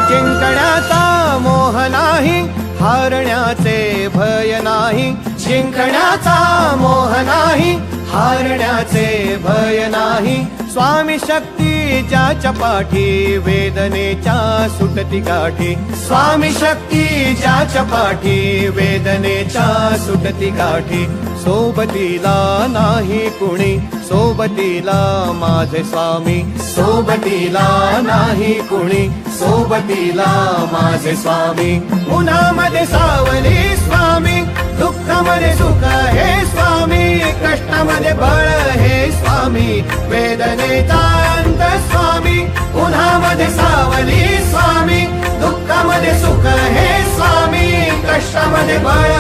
जिंकण्याचा मोह नाही, हारण्याचे भय नाही. जिंकण्याचा मोह नाही, हारण्याचे भय नाही. स्वामी शक्ती ज्याच्या पाठी, वेदनेच्या सुटती गाठी. स्वामी शक्ती ज्याच्या पाठी, वेदनेच्या सुटती गाठी. सोबतीला नाही कुणी, सोबतीला माझे स्वामी. सोबतीला नाही कुणी, सोबतीला माझे स्वामी. उन्हामध्ये सावली स्वामी, दुःखामध्ये सुख हे स्वामी. कष्टामध्ये बळ हे स्वामी, वेदनेचा अंत स्वामी. उन्हामध्ये सावली स्वामी, दुःखामध्ये सुख हे स्वामी. कष्टामध्ये बळ